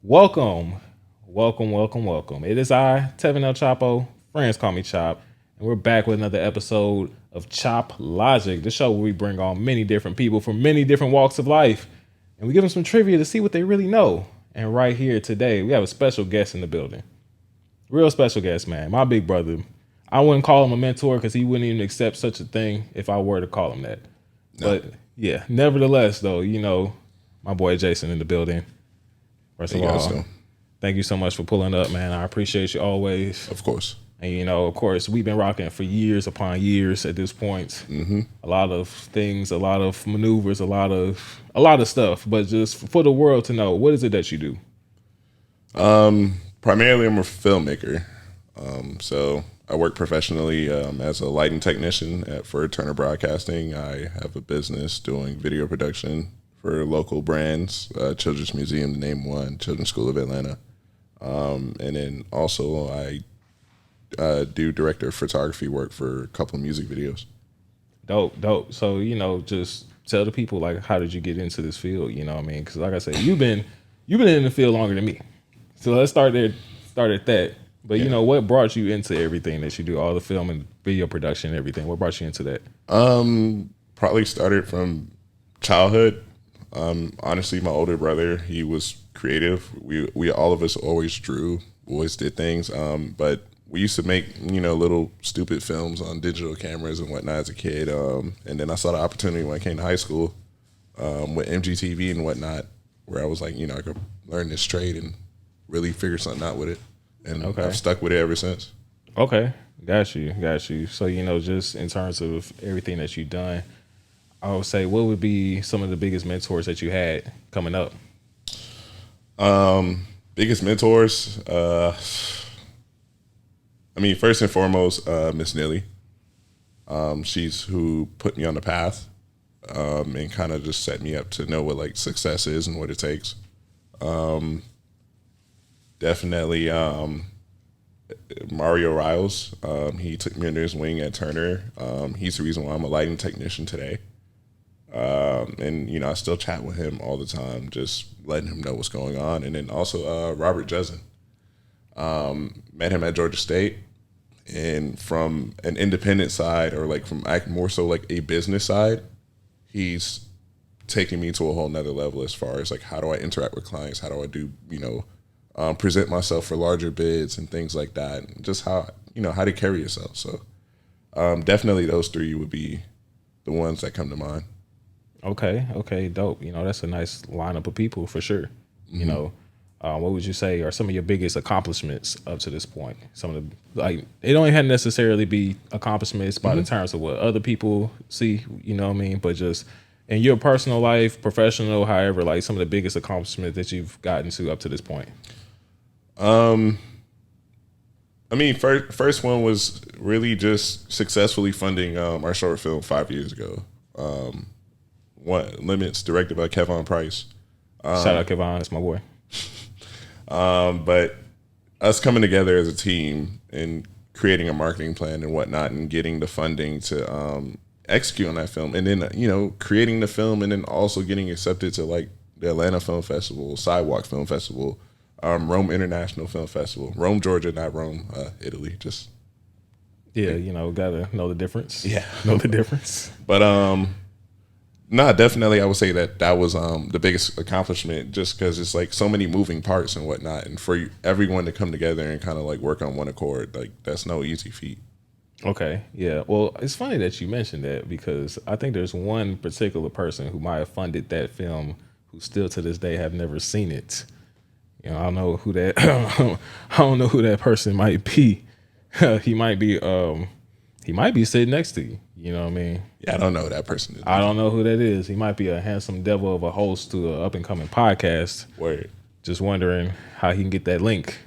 Welcome, welcome. It is I, Tevin El Chapo. Friends call me Chop, and we're back with another episode of Chop Logic, the show where we bring on many different people from many different walks of life, and we give them some trivia to see what they really know. And right here today, we have a special guest in the building. Real special guest, man. My big brother. I wouldn't call him a mentor because he wouldn't even accept such a thing if I were to call him that. No. But yeah, nevertheless, though, my boy Jason in the building. First of all, thank you so much for pulling up, man. I appreciate you always. Of course. And of course, we've been rocking for years upon years at this point. Mm-hmm. A lot of things, a lot of maneuvers, a lot of stuff. But just for the world to know, what is it that you do? Primarily, I'm a filmmaker. So I work professionally as a lighting technician for Turner Broadcasting. I have a business doing video production for local brands, Children's Museum, to name one, Children's School of Atlanta. And then also I do director of photography work for a couple of music videos. Dope. So, just tell the people, like, how did you get into this field? You know what I mean? Because like I said, you've been in the field longer than me. So let's start at that. But, Yeah. What brought you into everything that you do, all the film and video production and everything? What brought you into that? Probably started from childhood. Honestly, my older brother, he was creative. We all of us always drew, always did things. But we used to make, little stupid films on digital cameras and whatnot as a kid. And then I saw the opportunity when I came to high school with MGTV and whatnot, where I was like, I could learn this trade and really figure something out with it. And Okay. I've stuck with it ever since. Okay, got you. So, just in terms of everything that you've done, I would say, what would be some of the biggest mentors that you had coming up? Biggest mentors, first and foremost, Miss Nilly. She's who put me on the path and kind of just set me up to know what like success is and what it takes. Definitely Mario Riles. He took me under his wing at Turner. He's the reason why I'm a lighting technician today. And I still chat with him all the time, just letting him know what's going on. And then also Robert Jessen. Met him at Georgia State, and from an independent side, or like from more so like a business side, he's taking me to a whole nother level as far as like how do I interact with clients, how do I do present myself for larger bids and things like that, and just how how to carry yourself. So definitely those three would be the ones that come to mind. Okay, dope. That's a nice lineup of people for sure. What would you say are some of your biggest accomplishments up to this point? Some of the, like, it don't even necessarily be accomplishments by the terms of what other people see, you know what I mean? But just in your personal life, professional, however, like some of the biggest accomplishments that you've gotten to up to this point. First one was really just successfully funding our short film 5 years ago. What Limits, directed by Kevon Price. Shout out Kevon, that's my boy. But us coming together as a team and creating a marketing plan and whatnot, and getting the funding to execute on that film, and then creating the film, and then also getting accepted to like the Atlanta Film Festival, Sidewalk Film Festival, Rome International Film Festival, Rome, Georgia, not Rome, Italy. Just Gotta know the difference. Yeah, know the difference. But definitely I would say that was the biggest accomplishment, just because it's like so many moving parts and whatnot, and for everyone to come together and kind of like work on one accord, like that's no easy feat. Okay, yeah. Well, it's funny that you mentioned that, because I think there's one particular person who might have funded that film who still to this day have never seen it. I don't know who that I don't know who that person might be. He might be sitting next to you. You know what I mean? Yeah, I don't know who that person is. I don't know who that is. He might be a handsome devil of a host to an up and coming podcast. Word. Just wondering how he can get that link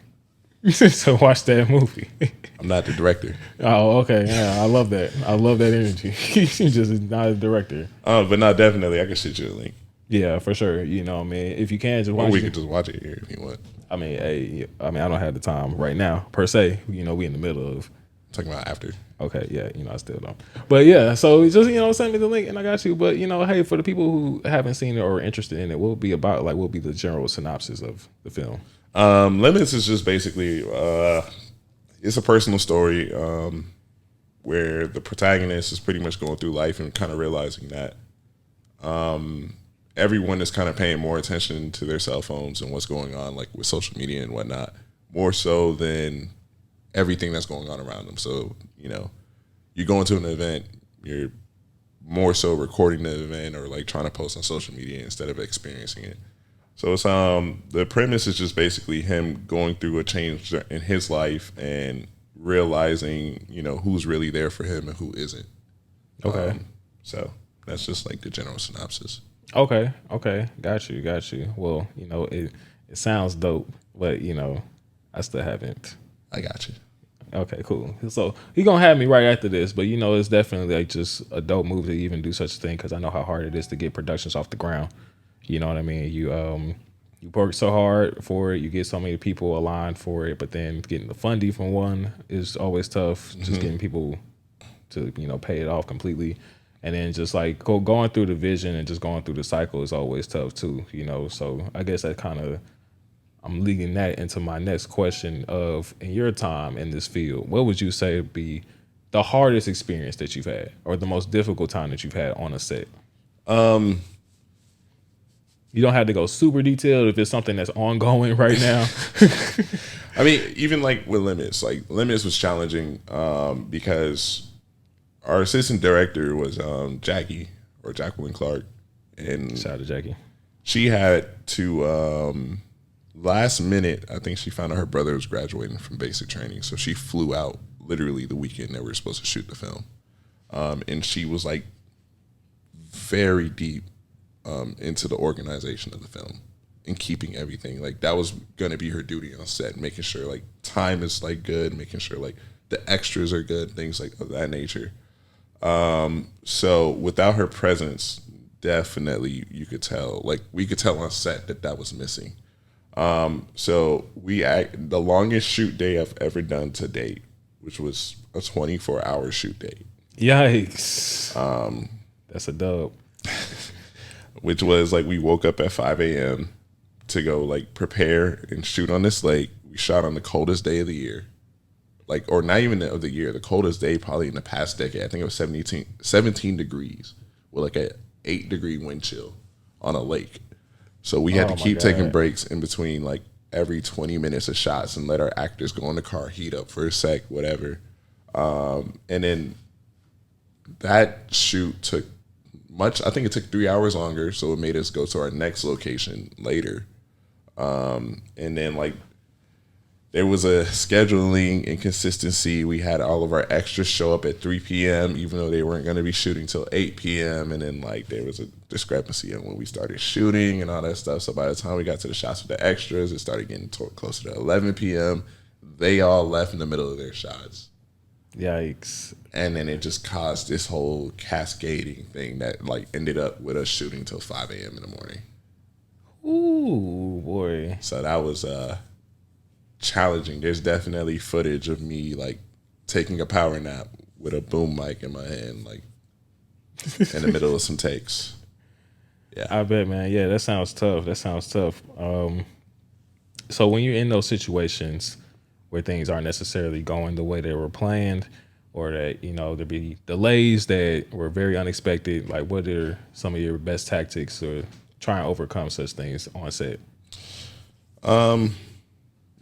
to watch that movie. I'm not the director. Oh, okay. Yeah, I love that. I love that energy. He's just not a director. But no, definitely I can shoot you a link. Yeah, for sure. You know what I mean? If you can, just watch Or we it. could just watch it here if you want. I don't have the time right now, per se. We in the middle of talking about after. Okay, yeah, I still don't. But yeah, so just send me the link and I got you. But hey, for the people who haven't seen it or are interested in it, what will be about? Like, what will be the general synopsis of the film? Limits is just basically it's a personal story where the protagonist is pretty much going through life and kind of realizing that everyone is kind of paying more attention to their cell phones and what's going on, like with social media and whatnot, more so than everything that's going on around them. So, you go into an event, you're more so recording the event or like trying to post on social media instead of experiencing it. So it's the premise is just basically him going through a change in his life and realizing, who's really there for him and who isn't. Okay. So that's just like the general synopsis. Okay. Got you. Well, it sounds dope, but I still haven't. I got you. Okay, cool. So you're gonna have me right after this, but it's definitely like just a dope move to even do such a thing because I know how hard it is to get productions off the ground. You know what I mean? You work so hard for it, you get so many people aligned for it, but then getting the funding from one is always tough. Just getting people to pay it off completely, and then just like going through the vision and just going through the cycle is always tough too. So I guess that kind of. I'm leading that into my next question of, in your time in this field, what would you say would be the hardest experience that you've had or the most difficult time that you've had on a set? You don't have to go super detailed if it's something that's ongoing right now. I mean, even like with Limits, like Limits was challenging because our assistant director was Jackie or Jacqueline Clark. And shout out to Jackie. She had to... last minute, I think she found out her brother was graduating from basic training, so she flew out literally the weekend that we were supposed to shoot the film, and she was like very deep into the organization of the film and keeping everything like that was going to be her duty on set, making sure like time is like good, making sure like the extras are good, things like of that nature. So without her presence, definitely we could tell on set that was missing. So the longest shoot day I've ever done to date, which was a 24-hour shoot day. Yikes. That's a dub. Which was like we woke up at 5 a.m. to go like prepare and shoot on this lake. We shot on the coldest day of the year. Or not even of the year, the coldest day probably in the past decade. I think it was 17 degrees with like a 8-degree wind chill on a lake. So we had to keep taking breaks in between like every 20 minutes of shots and let our actors go in the car, heat up for a sec, whatever. And then that shoot took I think it took 3 hours longer, so it made us go to our next location later. And then like there was a scheduling inconsistency. We had all of our extras show up at 3 p.m. even though they weren't going to be shooting till 8 p.m. And then like there was a discrepancy on when we started shooting and all that stuff. So by the time we got to the shots with the extras, it started getting closer to 11 p.m. They all left in the middle of their shots. Yikes. And then it just caused this whole cascading thing that like ended up with us shooting till 5 a.m. in the morning. Ooh, boy. So that was challenging. There's definitely footage of me like taking a power nap with a boom mic in my hand, like in the middle of some takes. Yeah, I bet, man. Yeah, that sounds tough. So when you're in those situations where things aren't necessarily going the way they were planned, or that there be delays that were very unexpected, like what are some of your best tactics or try and overcome such things on set?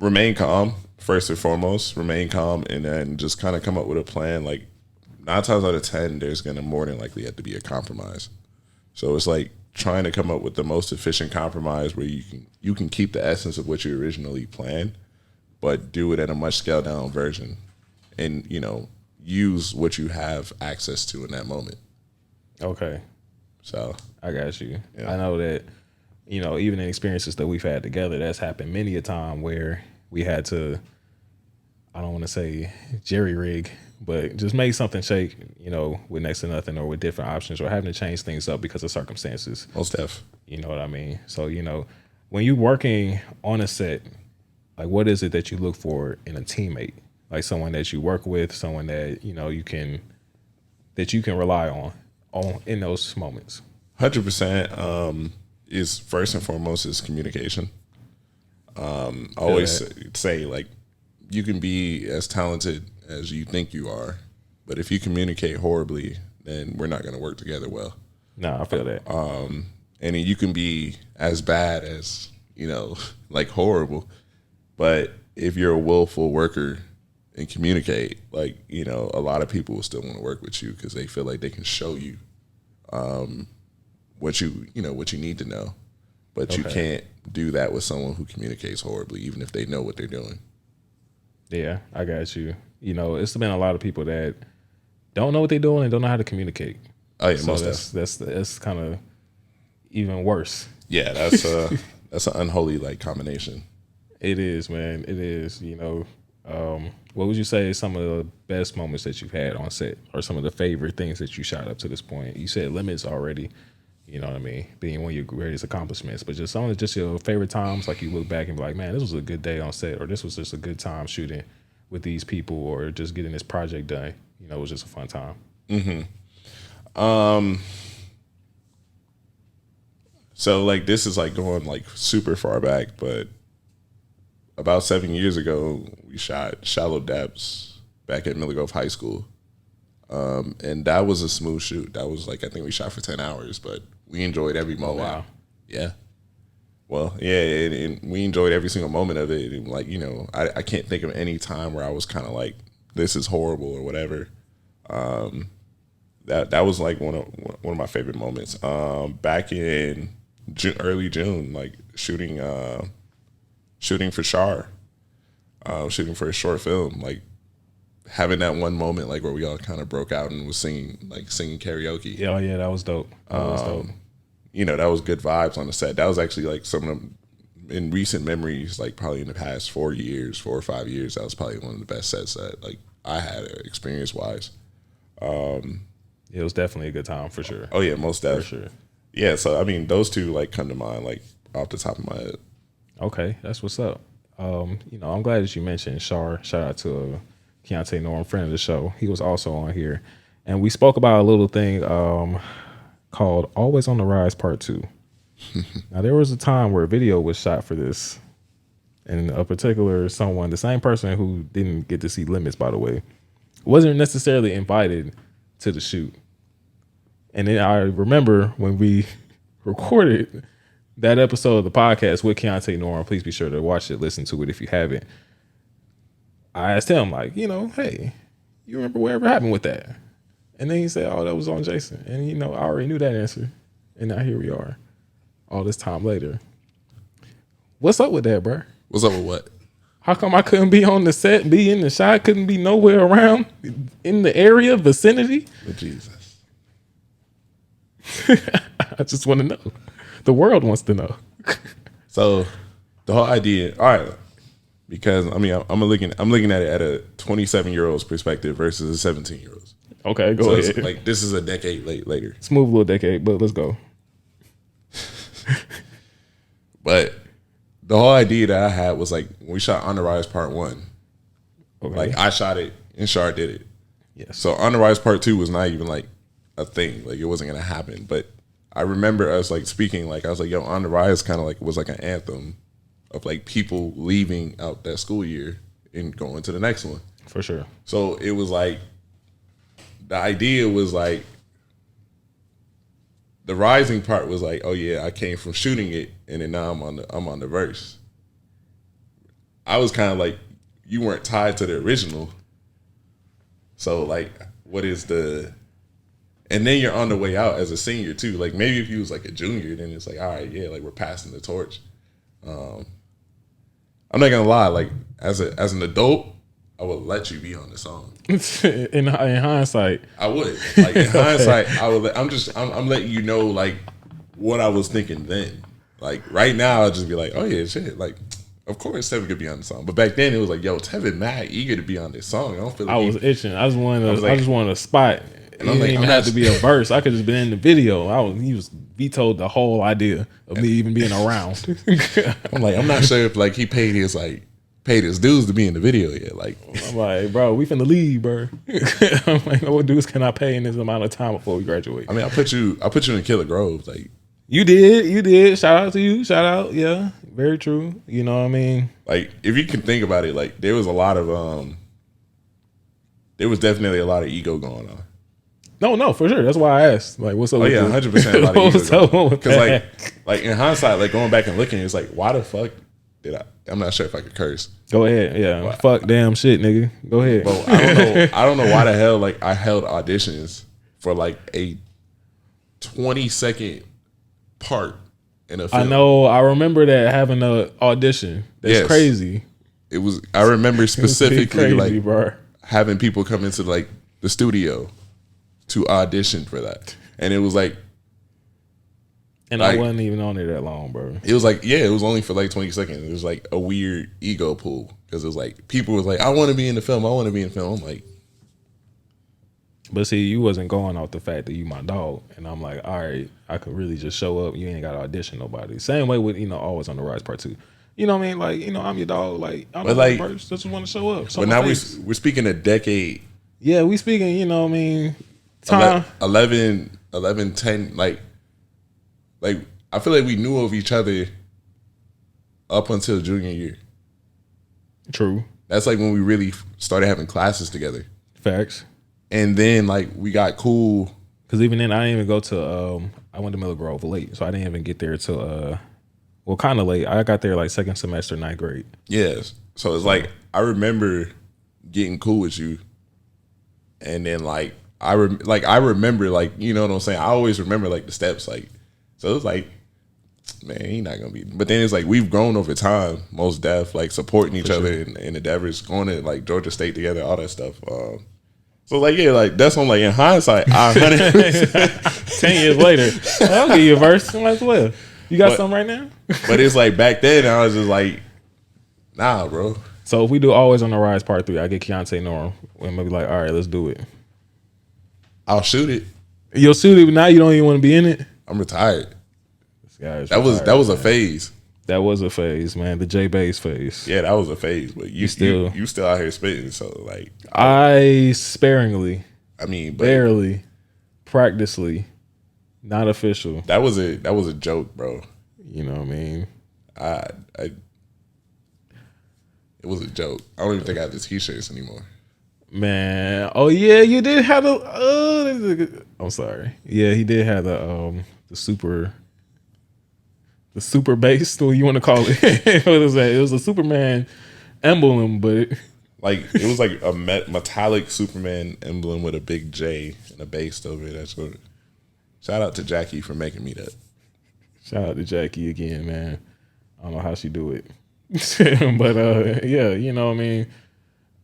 Remain calm, first and foremost. Remain calm, and then just kind of come up with a plan. Like 9 times out of 10, there's gonna more than likely have to be a compromise. So it's like trying to come up with the most efficient compromise where you can keep the essence of what you originally planned, but do it at a much scaled down version, and use what you have access to in that moment. Okay. So I got you. Yeah. I know that, even in experiences that we've had together, that's happened many a time where we had to, I don't want to say jerry rig, but just make something shake, with next to nothing or with different options or having to change things up because of circumstances. most def. You know what I mean? So, when you're working on a set, like what is it that you look for in a teammate? like someone that you work with, someone that you can rely on in those moments? 100% is first and foremost is communication. I always say like you can be as talented as you think you are, but if you communicate horribly, then we're not going to work together well. No, I feel that. And you can be as bad as like horrible, but if you're a willful worker and communicate, like a lot of people will still want to work with you because they feel like they can show you what you need to know, but you can't do that with someone who communicates horribly, even if they know what they're doing. Yeah, I got you. It's been a lot of people that don't know what they're doing and don't know how to communicate. Oh yeah, so most that's kind of even worse. Yeah, that's an unholy like combination. It is, man. It is. What would you say is some of the best moments that you've had on set, or some of the favorite things that you shot up to this point? You said limits already. You know what I mean? Being one of your greatest accomplishments, but just some of just your favorite times, like you look back and be like, man, this was a good day on set, or this was just a good time shooting with these people, or just getting this project done. It was just a fun time. So like this is like going like super far back, but about 7 years ago, we shot Shallow Depths back at Miller Grove High School. And that was a smooth shoot. That was like, I think we shot for 10 hours, but we enjoyed every moment. Oh, wow. Yeah. Well, yeah, and we enjoyed every single moment of it. And like, I can't think of any time where I was kind of like, this is horrible or whatever. That was like one of my favorite moments. Back in early June, like shooting for Shar, shooting for a short film, like having that one moment like where we all kind of broke out and was singing karaoke. Yeah, yeah, that was dope. That was dope. That was good vibes on the set. That was actually like some of them in recent memories, like probably in the past 4 or 5 years. That was probably one of the best sets that like I had experience wise. It was definitely a good time for sure. Oh yeah, most definitely. For sure. Yeah, so I mean, those two like come to mind like off the top of my head. Okay, that's what's up. I'm glad that you mentioned Shar. Shout out to Keontae Norm, friend of the show. He was also on here, and we spoke about a little thing called "Always on the Rise" Part 2. Now there was a time where a video was shot for this, and a particular someone, the same person who didn't get to see Limits, by the way, wasn't necessarily invited to the shoot. And then I remember when we recorded that episode of the podcast with Keontae Norm, please be sure to watch it, listen to it if you haven't. I asked him, like, hey, you remember whatever happened with that? And then he said, oh, that was on Jason. And, I already knew that answer. And now here we are, all this time later. What's up with that, bro? What's up with what? How come I couldn't be on the set, be in the shot, couldn't be nowhere around in the area, vicinity? But Jesus. I just want to know. The world wants to know. So the whole idea, all right, because I mean, I'm looking at it at a 27-year-old's perspective versus a 17-year-old's. Okay, go ahead. Like this is a decade later. Smooth little decade, but let's go. But the whole idea that I had was like when we shot On the Rise Part 1. Okay. Like I shot it and Shar did it. Yes. So On the Rise Part 2 was not even like a thing. Like it wasn't gonna happen. But I remember us like speaking, like I was like, yo, On the Rise kind of like was like an anthem of like people leaving out that school year and going to the next one. For sure. So it was like the idea was like the rising part was like, oh yeah, I came from shooting it and then now I'm on the verse. I was kind of like, you weren't tied to the original. So like, what is the, and then you're on the way out as a senior too. Like maybe if you was like a junior, then it's like, all right, yeah, like we're passing the torch. I'm not gonna lie, like as an adult, I would let you be on the song. in hindsight, I would. Like in hindsight, I would. I'm letting you know like what I was thinking then. Like right now, I'll just be like, oh yeah, shit. Like of course Tevin could be on the song, but back then it was like, yo, Tevin mad eager to be on this song. I don't feel like I was itching. I just wanted a spot. And it didn't even have to be a verse. I could just been in the video. He vetoed the whole idea of me even being around. I'm like, I'm not sure if like he paid his like paid his dues to be in the video yet. Like, I'm like, bro, we finna leave, bro. I'm like, what dudes can I pay in this amount of time before we graduate? I mean, I put you in Killer Grove. Like, you did. Shout out to you. Shout out. Yeah, very true. You know what I mean? Like, if you can think about it, like, there was definitely a lot of ego going on. No, for sure. That's why I asked. Like, what's up? Oh with yeah, 100% a lot of ego going on. Because like in hindsight, like going back and looking, it's like, why the fuck did I? I'm not sure if I could curse. Go ahead. Yeah. Well, fuck damn shit, nigga. Go ahead. Bro, I don't know. I don't know why the hell like I held auditions for like a 20-second part in a film. I know. I remember that having an audition. That's crazy. It was. I remember specifically crazy, like bro. having people come into like the studio to audition for that, and it was like. And like, I wasn't even on there that long, bro. It was like, yeah, it was only for like 20 seconds. It was like a weird ego pull because it was like people was like, I want to be in the film. I want to be in the film. I'm like, but see, you wasn't going off the fact that you my dog, and I'm like, all right, I could really just show up. You ain't got to audition nobody. Same way with Always on the Rise Part 2. You know what I mean? Like, I'm your dog. Like, I'm not the first. Just want to show up. But now we're speaking a decade. Yeah, we speaking. You know what I mean? Time 11, 10, like I feel like we knew of each other up until junior year. True. That's like when we really started having classes together. Facts. And then like we got cool. Because even then I didn't even go to I went to Miller Grove late, so I didn't even get there till kind of late. I got there like second semester, 9th grade. Yes. So it's like I remember getting cool with you, and then like I remember like, you know what I'm saying. I always remember like the steps like. So it was like, man, he not gonna be. But then it's like we've grown over time, most def, like supporting each other in endeavors, going to like Georgia State together, all that stuff. So like yeah, like that's when like in hindsight, 10 years later, I'll give you a verse. Might as well. You got something right now? But it's like back then, I was just like, nah, bro. So if we do Always on the Rise Part 3, I get Keontae Norm. And maybe like, all right, let's do it. I'll shoot it. You'll shoot it, but now you don't even want to be in it. I'm retired. That was a phase. That was a phase, man. The J Bass phase. Yeah, that was a phase. But you still out here spitting. So like, I sparingly. I mean, barely, practically, not official. That was a joke, bro. You know what I mean? It was a joke. I don't even think I have the t-shirts anymore. Man, oh yeah, you did have I'm sorry. Yeah, he did have the super base, or you want to call it? What is that? It was a Superman emblem, but like it was like a metallic Superman emblem with a big J and a base over it. That's what. Shout out to Jackie for making me that. Shout out to Jackie again, man. I don't know how she do it, but yeah, you know what I mean.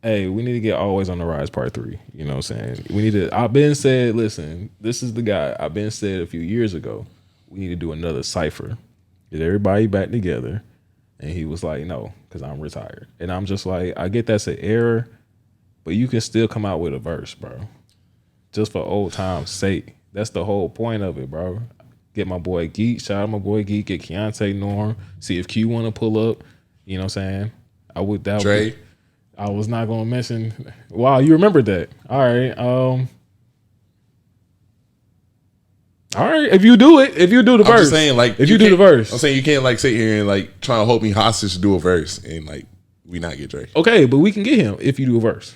Hey, we need to get Always on the Rise Part 3. You know what I'm saying? We need to. I've been said, listen, this is the guy. I've been said a few years ago, we need to do another cypher. Get everybody back together. And he was like, no, because I'm retired. And I'm just like, I get that's an error, but you can still come out with a verse, bro. Just for old time's sake. That's the whole point of it, bro. Get my boy Geek. Shout out my boy Geek. Get Keontae Norm. See if Q want to pull up. You know what I'm saying? I would. That Dre. I was not going to mention. Wow, you remembered that. All right. All right. If you do it, if you do the verse. I'm just saying, like, if you do the verse. I'm saying you can't like sit here and like try to hold me hostage to do a verse and like we not get Dre. Okay, but we can get him if you do a verse.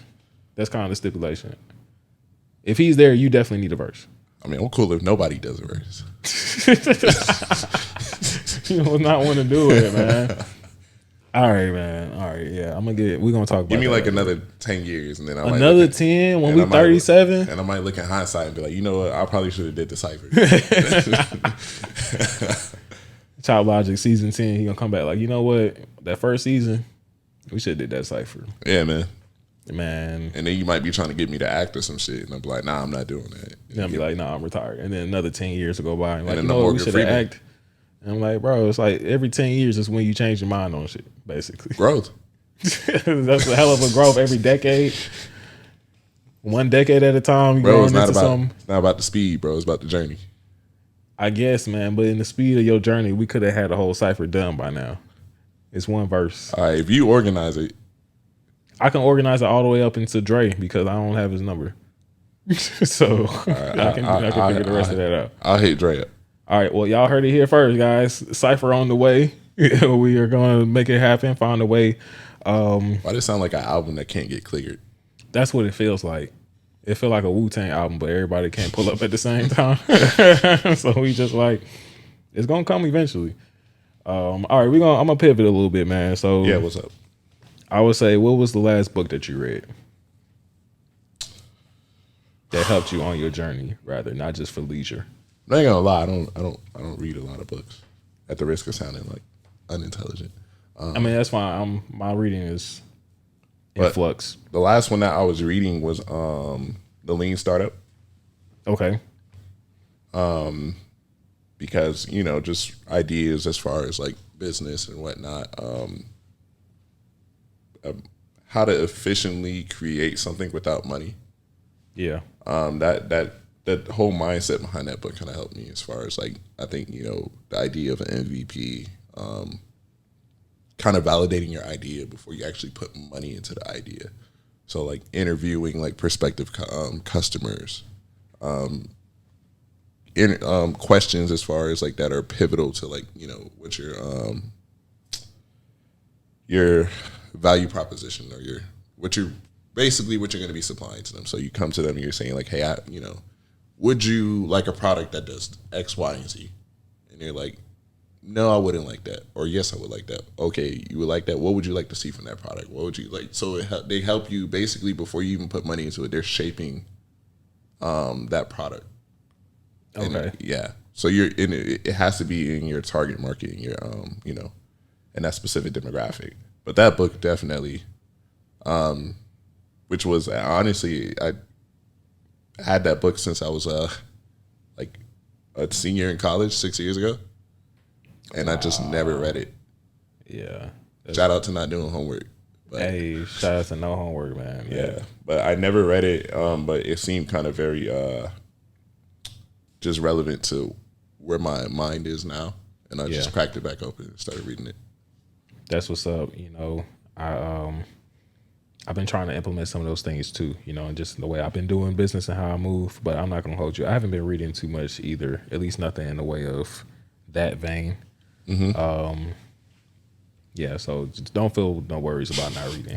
That's kind of the stipulation. If he's there, you definitely need a verse. I mean, I'm cool if nobody does a verse. You will not want to do it, man. All right, man. All right, yeah. We're gonna talk about Give me like another 10 years and then I another 10 when we 37. And I might look in hindsight and be like, you know what, I probably should have did the cypher. Chop Logic season 10, he gonna come back like, you know what? That first season, we should have did that cypher. Yeah, man. And then you might be trying to get me to act or some shit, and I'm like, nah, I'm not doing that. And I'll be like, nah, I'm retired. And then anher 10 years will go by, and like, you know what, we should have act. And I'm like, bro, it's like every 10 years is when you change your mind on shit, basically. Growth. That's a hell of a growth every decade. One decade at a time, bro. It's not about the speed, bro. It's about the journey. I guess, man. But in the speed of your journey, we could have had a whole cipher done by now. It's one verse. All right, if you organize it, I can organize it all the way up into Dre because I don't have his number. So I can figure the rest of that out. I'll hit Dre up. All right, well, y'all heard it here first, guys. Cypher on the way. We are gonna make it happen. Find a way. Why does it sound like an album that can't get cleared? That's what it feels like. It feels like a Wu-Tang album, but everybody can't pull up at the same time. So we just like, it's gonna come eventually. All right, I'm gonna pivot a little bit, man. So Yeah, what's up? I would say, what was the last book that you read that helped you on your journey, rather, not just for leisure? I ain't gonna lie, I don't read a lot of books. At the risk of sounding like unintelligent. I mean, that's fine. My reading is in flux. The last one that I was reading was The Lean Startup. Okay. Because, you know, just ideas as far as like business and whatnot. How to efficiently create something without money. Yeah. That whole mindset behind that book kind of helped me as far as like, I think, you know, the idea of an MVP, kind of validating your idea before you actually put money into the idea. So like interviewing like prospective customers, questions as far as like that are pivotal to like, you know, what your value proposition or what you're going to be supplying to them. So you come to them and you're saying like, hey, would you like a product that does X, Y, and Z? And they're like, no, I wouldn't like that. Or yes, I would like that. Okay, you would like that. What would you like to see from that product? What would you like? So they help you basically before you even put money into it. They're shaping that product. Okay. Yeah. So you're in it. It has to be in your target market, in your you know, and that specific demographic. But that book definitely, which was honestly, I had that book since I was like a senior in college 6 years ago, and I just never read it. Yeah. Shout out to not doing homework. But, hey, shout out to no homework, man. Yeah, but I never read it. But it seemed kind of very just relevant to where my mind is now, and I just cracked it back open and started reading it. That's what's up. You know, I've been trying to implement some of those things too, you know, and just the way I've been doing business and how I move. But I'm not going to hold you. I haven't been reading too much either, at least nothing in the way of that vein. Mm-hmm. Yeah, so just don't feel no worries about not reading.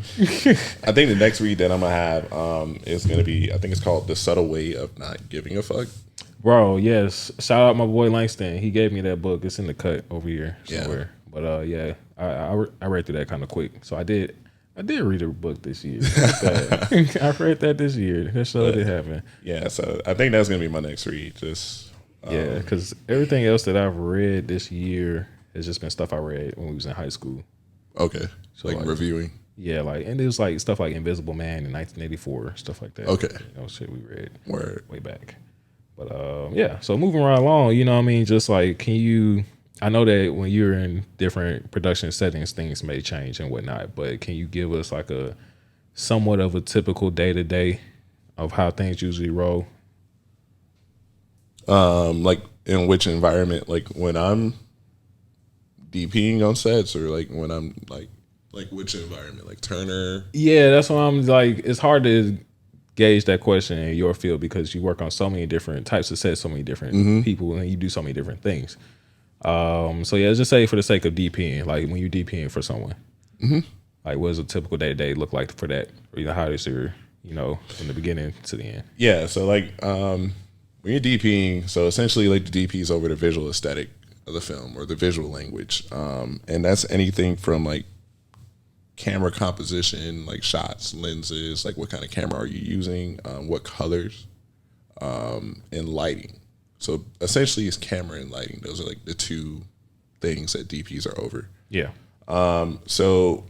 I think the next read that I'm going to have is going to be, I think it's called The Subtle Way of Not Giving a Fuck. Bro, yes. Shout out my boy Langston. He gave me that book. It's in the cut over here somewhere. Yeah. But yeah, I read through that kind of quick. So I did read a book this year. I read that this year. That sure did happen. Yeah, so I think that's gonna be my next read. Just yeah, because everything else that I've read this year has just been stuff I read when we was in high school. Okay, so like reviewing. Yeah, like, and it was like stuff like Invisible Man in 1984, stuff like that. Okay, you know, shit we read way back. But yeah, so moving right along, you know what I mean? Just like, can you? I know that when you're in different production settings, things may change and whatnot, but can you give us like a somewhat of a typical day-to-day of how things usually roll? Like in which environment? Like when I'm DPing on sets, or like when I'm like which environment? Like Turner? Yeah, that's what I'm like. It's hard to gauge that question in your field because you work on so many different types of sets, so many different people, and you do so many different things. So yeah, let's just say for the sake of DPing, like when you're DPing for someone, like what does a typical day to day look like for that? Or, you know, how is your, you know, from the beginning to the end? Yeah, so like when you're DPing, so essentially like the DP is over the visual aesthetic of the film or the visual language, and that's anything from like camera composition, like shots, lenses, like what kind of camera are you using, what colors, and lighting. So essentially it's camera and lighting. Those are like the two things that DPs are over. Yeah. So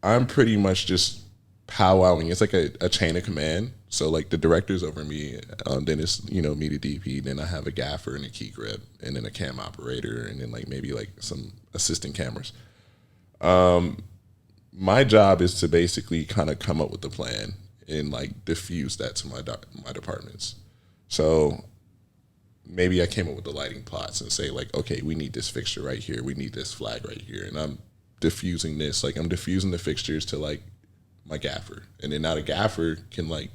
I'm pretty much just powwowing. It's like a chain of command. So like the director's over me, then it's, you know, me the DP, then I have a gaffer and a key grip, and then a cam operator, and then like maybe like some assistant cameras. My job is to basically kind of come up with the plan and like diffuse that to my departments. So maybe I came up with the lighting plots and say like, okay, we need this fixture right here. We need this flag right here. And I'm diffusing this. Like I'm diffusing the fixtures to like my gaffer, and then now the gaffer can like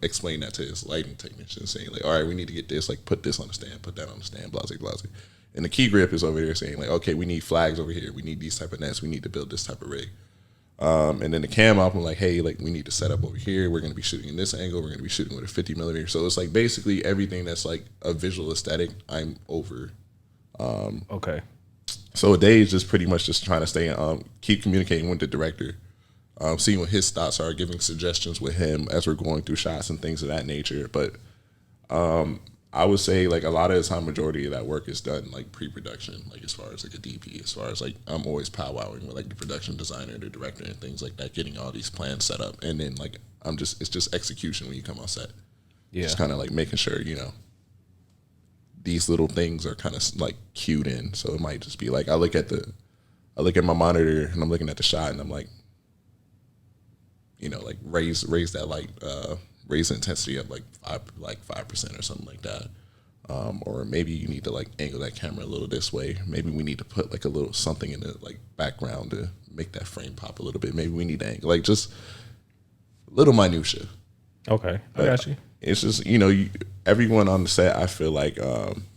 explain that to his lighting technician, saying like, all right, we need to get this, like put this on the stand, put that on the stand, blah blah blah. And the key grip is over there saying like, okay, we need flags over here, we need these type of nets, we need to build this type of rig. And then the cam op, I'm like, hey, like we need to set up over here. We're going to be shooting in this angle. We're going to be shooting with a 50 millimeter. So it's like basically everything that's like a visual aesthetic, I'm over. Okay. So a day is just pretty much just trying to stay, keep communicating with the director, seeing what his thoughts are, giving suggestions with him as we're going through shots and things of that nature. But I would say like a lot of the time, majority of that work is done like pre-production, like as far as like a DP, as far as like I'm always powwowing with like the production designer, the director, and things like that, getting all these plans set up, and then like it's just execution when you come on set. Yeah. Just kind of like making sure these little things are kind of like cued in. So it might just be like I look at my monitor and I'm looking at the shot and I'm like, like raise that light. Raise the intensity up like 5% or something like that, or maybe you need to like angle that camera a little this way. Maybe we need to put like a little something in the like background to make that frame pop a little bit. Maybe we need to angle like just little minutia. Okay, I got you. It's just everyone on the set. I feel like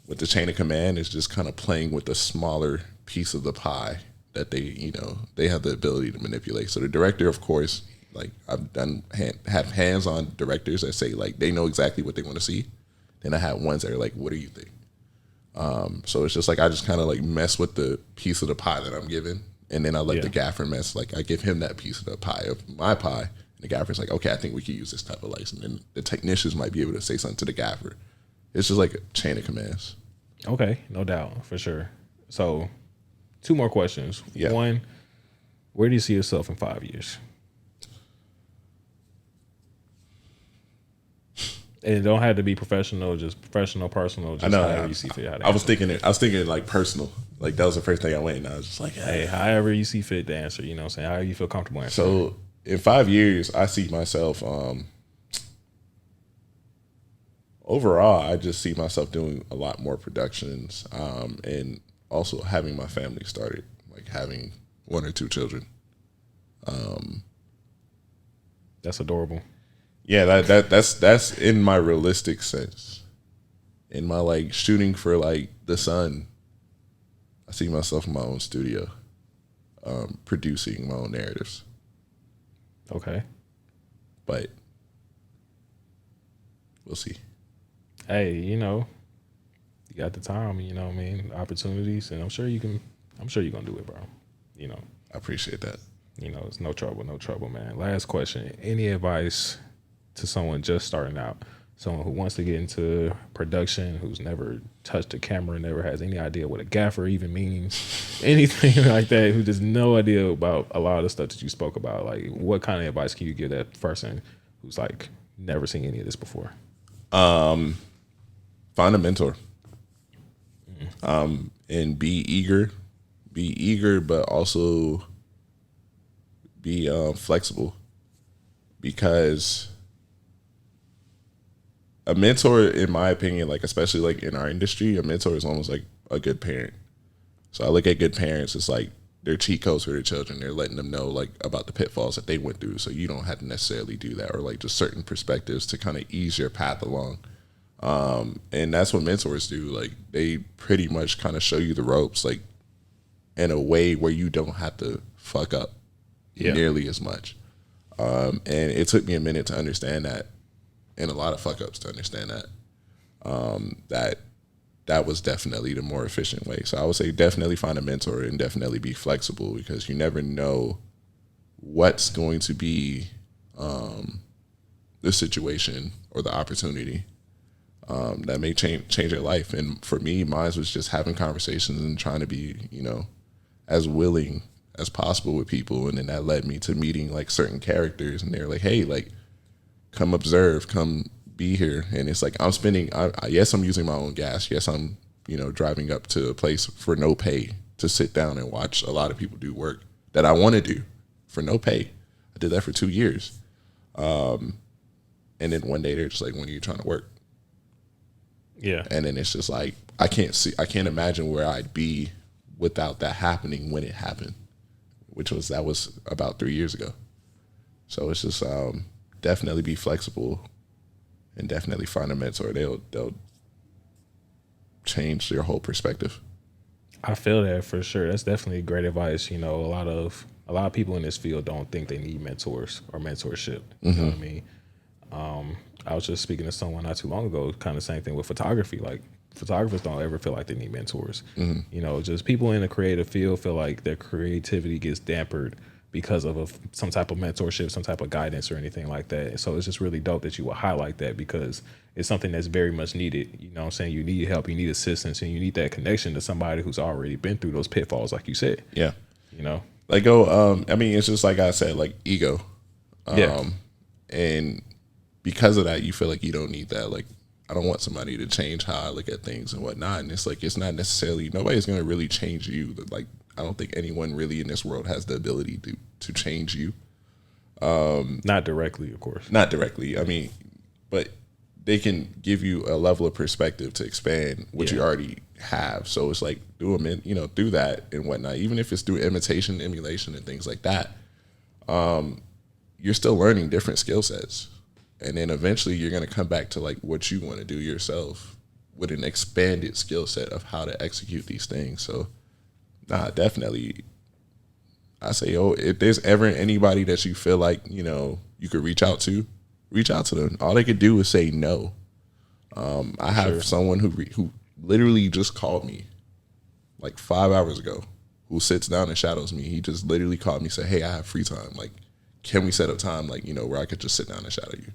with the chain of command is just kind of playing with a smaller piece of the pie that they have the ability to manipulate. So the director, of course. Like I've have hands-on directors that say like they know exactly what they want to see. Then I have ones that are like, what do you think? So it's just like I just kind of like mess with the piece of the pie that I'm given, and then I let the gaffer mess. Like I give him that piece of the pie of my pie, and the gaffer's like, okay, I think we could use this type of lights, and then the technicians might be able to say something to the gaffer. It's just like a chain of commands. Okay, no doubt, for sure. So 2 more questions. Yeah. 1, where do you see yourself in 5 years? And it don't have to be professional, just professional, personal. Just I know. however you see fit. I was thinking like personal. Like that was the first thing I went, and I was just like, hey, however you see fit to answer. You know what I'm saying? However you feel comfortable answering. So in 5 years, I see myself. Overall, I just see myself doing a lot more productions, and also having my family started, like having 1 or 2 children. That's adorable. Yeah, that's in my realistic sense. In my like shooting for like the sun, I see myself in my own studio, producing my own narratives. Okay. But we'll see. Hey, you got the time, you know what I mean, opportunities, and I'm sure you're gonna do it, bro. I appreciate that. It's no trouble, man. Last question. Any advice to someone just starting out, someone who wants to get into production, who's never touched a camera, never has any idea what a gaffer even means, anything like that, who has no idea about a lot of the stuff that you spoke about? Like, what kind of advice can you give that person who's like never seen any of this before? Find a mentor. And be eager, but also be flexible, because a mentor, in my opinion, like especially like in our industry, a mentor is almost like a good parent. So I look at good parents, it's like they're cheat codes for their children. They're letting them know like about the pitfalls that they went through, so you don't have to necessarily do that, or like just certain perspectives to kind of ease your path along. And that's what mentors do. Like they pretty much kind of show you the ropes, like in a way where you don't have to fuck up nearly as much. And it took me a minute to understand that, and a lot of fuck ups to understand that, that was definitely the more efficient way. So I would say definitely find a mentor and definitely be flexible, because you never know what's going to be the situation or the opportunity that may change your life. And for me, mine was just having conversations and trying to be, as willing as possible with people. And then that led me to meeting like certain characters, and they're like, hey, like, come observe, come be here. And it's like, yes, I'm using my own gas. Yes, I'm, driving up to a place for no pay to sit down and watch a lot of people do work that I want to do for no pay. I did that for 2 years. And then one day they're just like, when are you trying to work? Yeah. And then it's just like, I can't imagine where I'd be without that happening when it happened, that was about 3 years ago. So it's just definitely be flexible and definitely find a mentor. They'll change your whole perspective. I feel that for sure. That's definitely great advice. You know, a lot of people in this field don't think they need mentors or mentorship. You know what I mean? I was just speaking to someone not too long ago, kind of same thing with photography. Like photographers don't ever feel like they need mentors. You know, just people in the creative field feel like their creativity gets dampered because of some type of mentorship, some type of guidance or anything like that. So it's just really dope that you will highlight that because it's something that's very much needed. You know what I'm saying? You need help, you need assistance, and you need that connection to somebody who's already been through those pitfalls, like you said. Yeah. You know? Like, I mean, it's just like I said, like ego. And because of that, you feel like you don't need that. Like, I don't want somebody to change how I look at things and whatnot. And it's like, it's not necessarily, nobody's going to really change you. Like, I don't think anyone really in this world has the ability to change you. Not directly, of course. Not directly. I mean, but they can give you a level of perspective to expand what you already have. So it's like, do them, through that and whatnot. Even if it's through imitation, emulation, and things like that, you're still learning different skill sets. And then eventually you're going to come back to like what you want to do yourself with an expanded skill set of how to execute these things. So, definitely. I say, if there's ever anybody that you feel like, you could reach out to them. All they could do is say no. I have someone who literally just called me like 5 hours ago, who sits down and shadows me. He just literally called me, said, "Hey, I have free time. Like, can we set up time, like, where I could just sit down and shadow you?"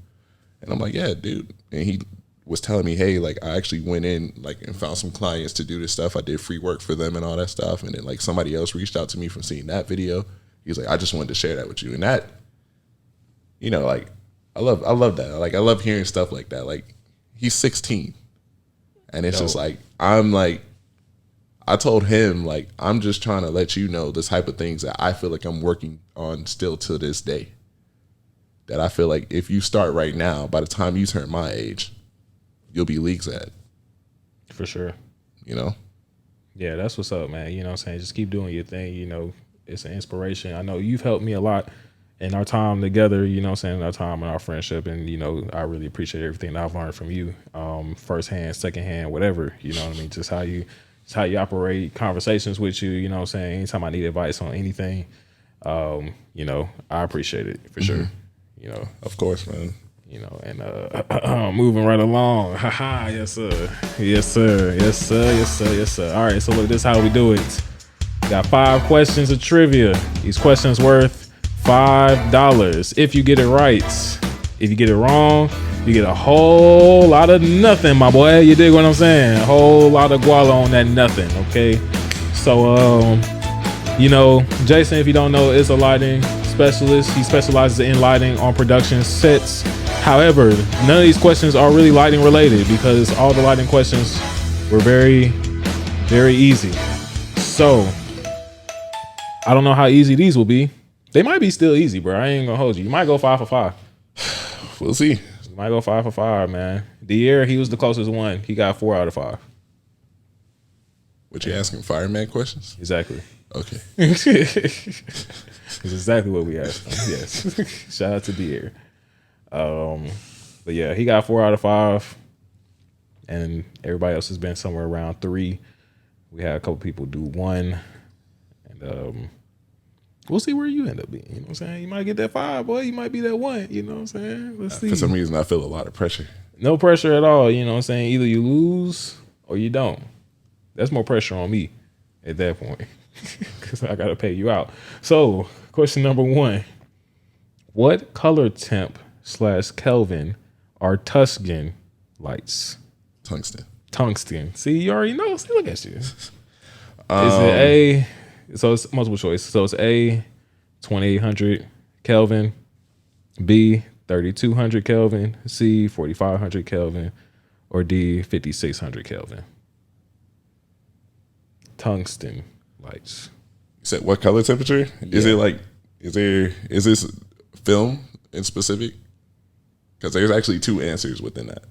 And I'm like, "Yeah, dude." And he was telling me, "Hey, like, I actually went in like and found some clients to do this stuff. I did free work for them and all that stuff." And then like somebody else reached out to me from seeing that video. He was like, "I just wanted to share that with you." And that, like, I love that. Like, I love hearing stuff like that. Like, he's 16, and it's just like, I told him, like, I'm just trying to let you know the type of things that I feel like I'm working on still to this day. That I feel like if you start right now, by the time you turn my age, you'll be leagues at. For sure. Yeah, that's what's up, man. You know what I'm saying? Just keep doing your thing. It's an inspiration. I know you've helped me a lot in our time together, you know what I'm saying, in our time and our friendship. And, I really appreciate everything that I've learned from you, firsthand, secondhand, whatever, you know what I mean? Just how you operate, conversations with you, you know what I'm saying? Anytime I need advice on anything, I appreciate it for sure. Of course, man. And moving right along. Haha, yes, sir. Yes, sir. Yes, sir. Yes, sir. Yes, sir. All right, so look, this is how we do it. We got 5 questions of trivia. Each question's worth $5. If you get it right, if you get it wrong, you get a whole lot of nothing, my boy. You dig what I'm saying? A whole lot of guala on that nothing, okay? So, Jason, if you don't know, is a lighting specialist. He specializes in lighting on production sets. However, none of these questions are really lighting related because all the lighting questions were very, very easy. So, I don't know how easy these will be. They might be still easy, bro. I ain't gonna hold you. You might go 5 for 5. We'll see. You might go 5 for 5, man. Dier, he was the closest one. He got 4 out of 5. What you asking, fireman questions? Exactly. Okay. It's exactly what we asked him. Yes. Shout out to Dier. But yeah, he got 4 out of 5. And everybody else has been somewhere around 3. We had a couple people do 1. And we'll see where you end up being. You know what I'm saying? You might get that 5, boy. You might be that 1. You know what I'm saying? Let's see. For some reason, I feel a lot of pressure. No pressure at all. You know what I'm saying? Either you lose or you don't. That's more pressure on me at that point because I got to pay you out. So, question number 1. What color temp / Kelvin are Tuscan lights? Tungsten. See, you already know. See, look at you. Is it A? So it's multiple choice. So it's A, 2800 Kelvin, B, 3200 Kelvin, C, 4500 Kelvin, or D, 5600 Kelvin. Tungsten lights. You said what color temperature? Yeah. Is it like, is this film in specific? Because there's actually 2 answers within that.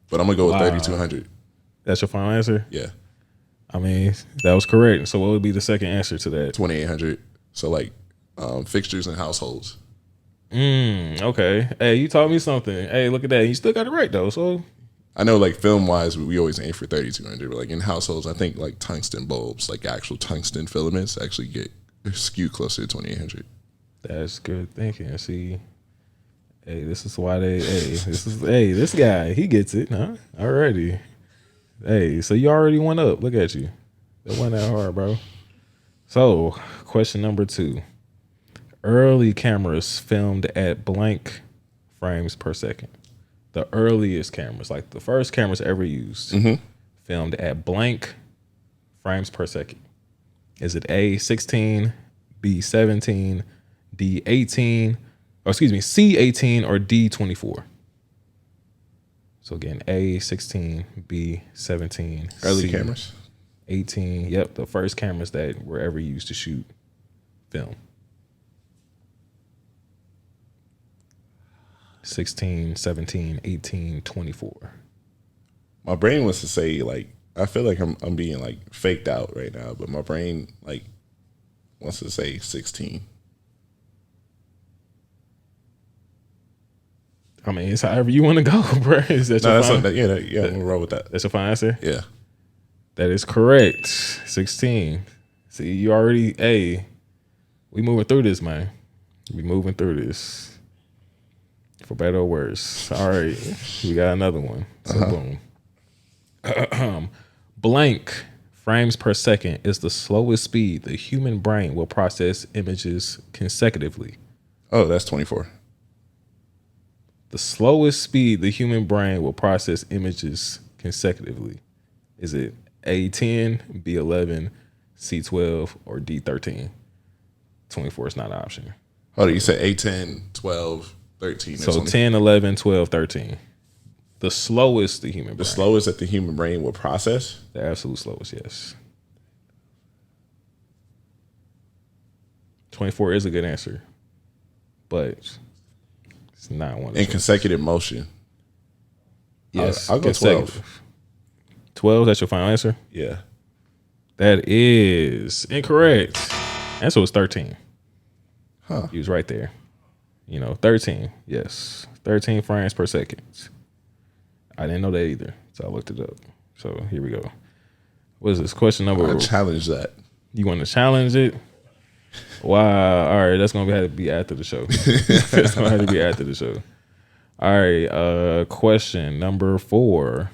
But I'm going to go with 3200. That's your final answer? Yeah. I mean, that was correct. So what would be the second answer to that? 2800. So like fixtures and households. Okay. Hey, you taught me something. Hey, look at that. You still got it right though. So I know, like film wise, we always aim for 3200, but like in households, I think like tungsten bulbs, like actual tungsten filaments, actually get skew closer to 2800. that's good thinking. See, hey, this is why they. Hey, this guy, he gets it, huh? Already. Hey, so you already went up. Look at you. That wasn't that hard, bro. So, question number 2. Early cameras filmed at blank frames per second. The earliest cameras, like the first cameras ever used, filmed at blank frames per second. Is it A 16, B 17, D 18, or excuse me, C 18, or D 24? So again, A 16, B 17, Early C cameras. 18. Yep, the first cameras that were ever used to shoot film. 16, 17, 18, 24. My brain wants to say like I feel like I'm being like faked out right now, but my brain like wants to say 16. I mean, it's however you want to go, bro. Is that No, your that's final? not, yeah. I'm gonna roll with that. That's your final answer? Yeah. That is correct. 16. See, you already, hey, we moving through this, man. We moving through this. For better or worse. All right. We got another one. So boom. Blank frames per second is the slowest speed the human brain will process images consecutively. Oh, that's 24. The slowest speed the human brain will process images consecutively. Is it A10, B11, C12, or D13? 24 is not an option. Hold on, you said 8, 10, 12, 13. So 10, 11, 12, 13. The slowest the human brain. The slowest that the human brain will process? The absolute slowest, yes. 24 is a good answer, but it's not one of the In choices. consecutive motion. Yes, I'll go 12. 12, that's your final answer? Yeah. That is incorrect. Answer was 13. Huh. He was right there. 13. Yes. 13 frames per second. I didn't know that either, so I looked it up. So here we go. What is this? Question number? I challenge that. You want to challenge it? Wow. All right, that's gonna have to be after the show. That's gonna have to be after the show. All right. Question number 4.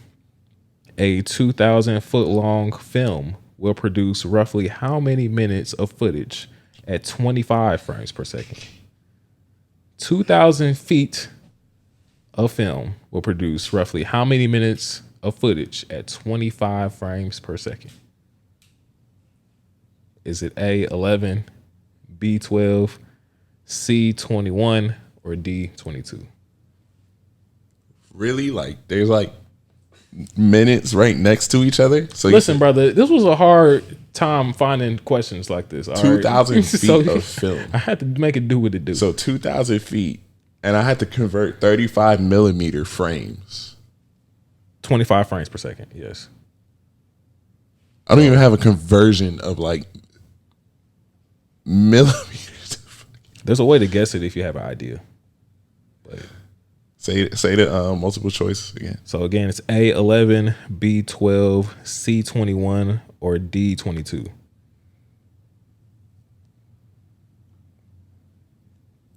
A 2,000-foot long film will produce roughly how many minutes of footage at 25 frames per second? 2,000 feet of film will produce roughly how many minutes of footage at 25 frames per second? Is it A 11, B 12, C 21, or D 22? Really? Like, there's like minutes right next to each other? So Listen, brother, this was a hard time finding questions like this. 2,000 feet So, of film. I had to make it do what it do. So 2,000 feet, and I had to convert 35 millimeter frames. 25 frames per second, yes. I don't even have a conversion of like millimeters. There's a way to guess it if you have an idea. But Say the multiple choice again. so again, it's A 11, B 12, C 21, or D 22.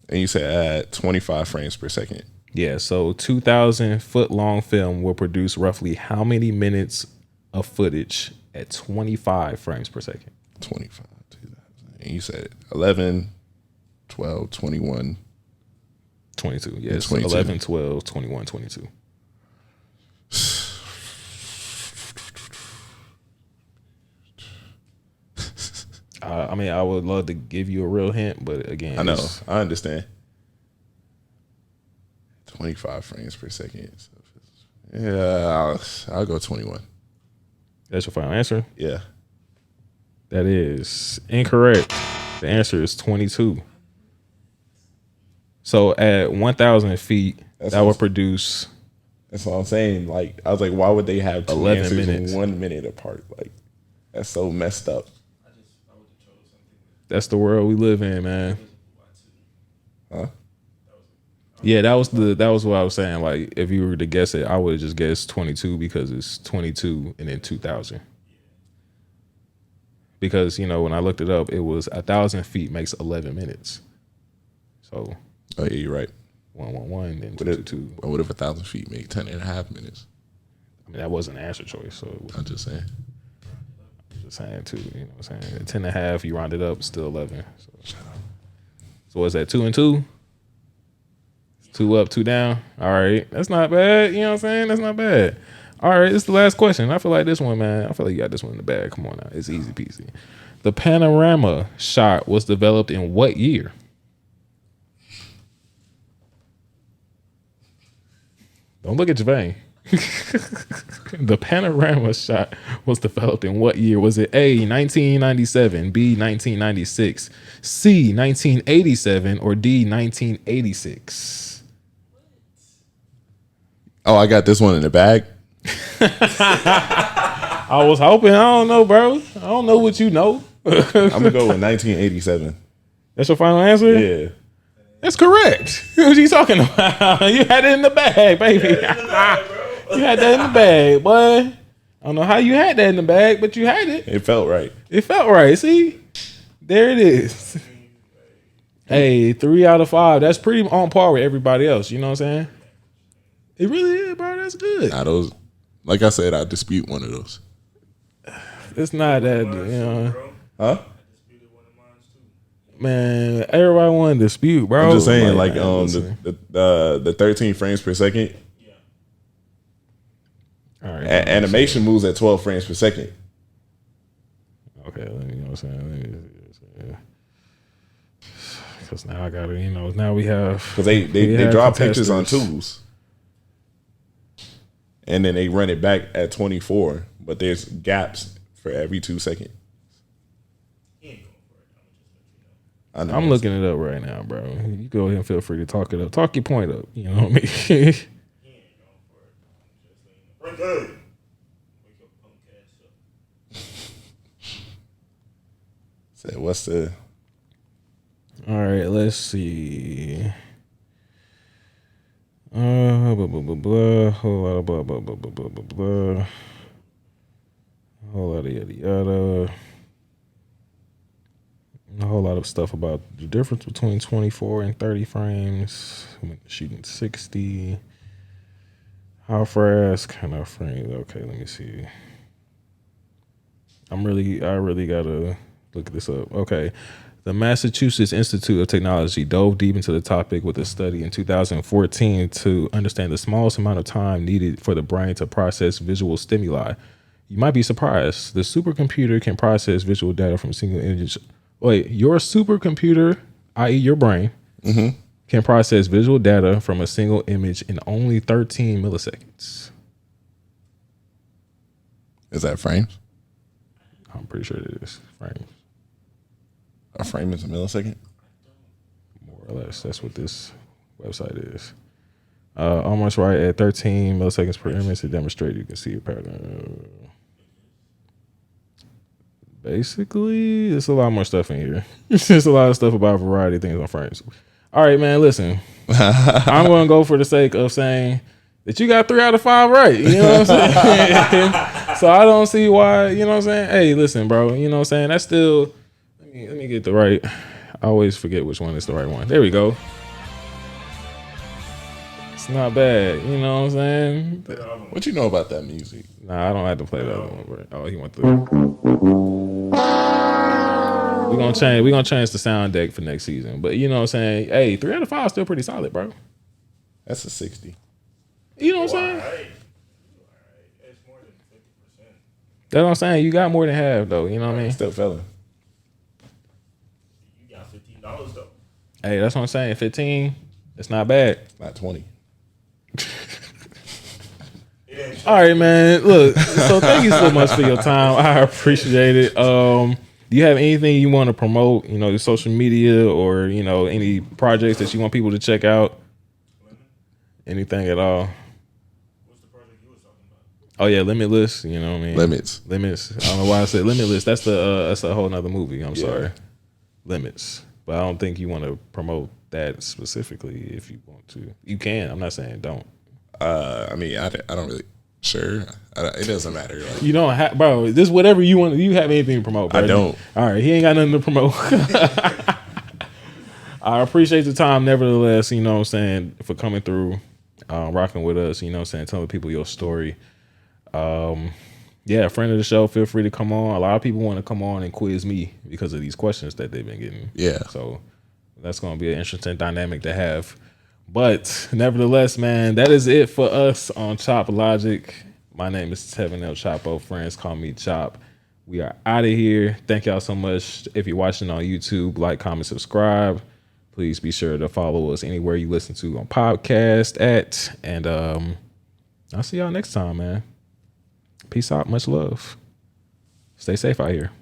And you said at 25 frames per second. Yeah, so 2,000-foot long film will produce roughly how many minutes of footage at 25 frames per second? 25, 2,000. And you said 11, 12, 21. 22, yes. 22. 11, 12, 21, 22. I mean, I would love to give you a real hint, but again, I know. I understand. 25 frames per second. Yeah, I'll go 21. That's your final answer? Yeah. That is incorrect. The answer is 22. So at 1,000 feet, that would produce. That's what I'm saying. Like, I was like, why would they have 11 answers minutes. 1 minute apart? Like, that's so messed up. That's the world we live in, man. Huh? Yeah, that was what I was saying. Like, if you were to guess it, I would have just guessed 22 because it's 22 and then 2000. Because when I looked it up, it was 1,000 feet makes 11 minutes. So, Oh yeah, you're right. 111 and 222. What if 1,000 feet make 10.5 minutes? I mean, that wasn't an answer choice. So I'm just saying. Just saying too. You know what I'm saying? 10.5. You round it up, still 11. So what's that? 2 and 2. 2 up, 2 down. All right, that's not bad. You know what I'm saying? That's not bad. All right, this is the last question. I feel like this one, man. I feel like you got this one in the bag. Come on now, it's easy peasy. The panorama shot was developed in what year? Don't look at Javane. The panorama shot was developed in what year? Was it A, 1997, B, 1996, C, 1987, or D, 1986? Oh, I got this one in the bag. I was hoping. I don't know, bro. I don't know what you know. I'm gonna go with 1987. That's your final answer? Yeah. That's correct. What are you talking about? You had it in the bag, baby. You had that in the bag, boy. I don't know how you had that in the bag, but you had it. It felt right. It felt right. See? There it is. Hey, 3 out of 5. That's pretty on par with everybody else. You know what I'm saying? It really is, bro. That's good. Nah, those, like I said, I dispute one of those. It's not that, Huh? Man, everybody want to dispute, bro. I'm just saying, like the 13 frames per second. Yeah. all right, Animation moves at 12 frames per second. Okay, let me, you know what I'm saying? Because now I got to, now we have. Because they draw pictures on twos. And then they run it back at 24. But there's gaps for every 2 seconds. I'm looking it up right now, bro. You go ahead and feel free to talk it up. Talk your point up. You know what I mean? So what's the? All right, let's see. Blah, blah, blah, blah. Whole lot of blah, blah, blah, blah, blah, blah, blah. Whole lot of yada yada. A whole lot of stuff about the difference between 24 and 30 frames. Shooting 60. How fast can I frame? Okay, let me see. I really gotta look this up. Okay. The Massachusetts Institute of Technology dove deep into the topic with a study in 2014 to understand the smallest amount of time needed for the brain to process visual stimuli. You might be surprised. The supercomputer can process visual data from single image. Wait, your supercomputer, i.e. your brain, can process visual data from a single image in only 13 milliseconds. Is that frames? I'm pretty sure it is frames. A frame is a millisecond? More or less. That's what this website is. Almost right at 13 milliseconds per image to demonstrate you can see a pattern. Basically, there's a lot more stuff in here. There's a lot of stuff about a variety of things on frames. All right, man, listen. I'm going to go for the sake of saying that you got 3 out of 5 right. You know what I'm saying? So I don't see why, you know what I'm saying? Hey, listen, bro. You know what I'm saying? That's still, let me get the right. I always forget which one is the right one. There we go. It's not bad. You know what I'm saying? What you know about that music? Nah, I don't have to play that other one. Bro. Oh, he went through. We're gonna change the sound deck for next season. But you know what I'm saying? Hey, 3 out of 5 is still pretty solid, bro. That's a 60. You know what I'm saying? Right. It's more than 50%. That's what I'm saying. You got more than half though. You know what I mean? Still fella. You got $15 though. Hey, that's what I'm saying. 15. It's not bad. Not 20. All right, man. Look, so thank you so much for your time. I appreciate it. Do you have anything you want to promote? You know, your social media or any projects that you want people to check out? Anything at all? What's the project you was talking about? Oh yeah, Limitless. You know what I mean? Limits. I don't know why I said Limitless. That's a whole nother movie. I'm sorry. Limits. But I don't think you want to promote that specifically if you want to. You can. I'm not saying don't. I mean, I don't really. Sure, it doesn't matter. Like, You don't have, bro. This whatever you want. You have anything to promote? Bro? I don't. All right, he ain't got nothing to promote. I appreciate the time, nevertheless. You know what I'm saying, for coming through, rocking with us. You know what I'm saying, telling people your story. Yeah, friend of the show. Feel free to come on. A lot of people want to come on and quiz me because of these questions that they've been getting. Yeah. So that's going to be an interesting dynamic to have. But nevertheless, man, that is it for us on Chop Logic. My name is Tevin El Chapo. Friends call me Chop. We are out of here. Thank y'all so much. If you're watching on YouTube, like, comment, subscribe. Please be sure to follow us anywhere you listen to on podcast at. And I'll see y'all next time, man. Peace out. Much love. Stay safe out here.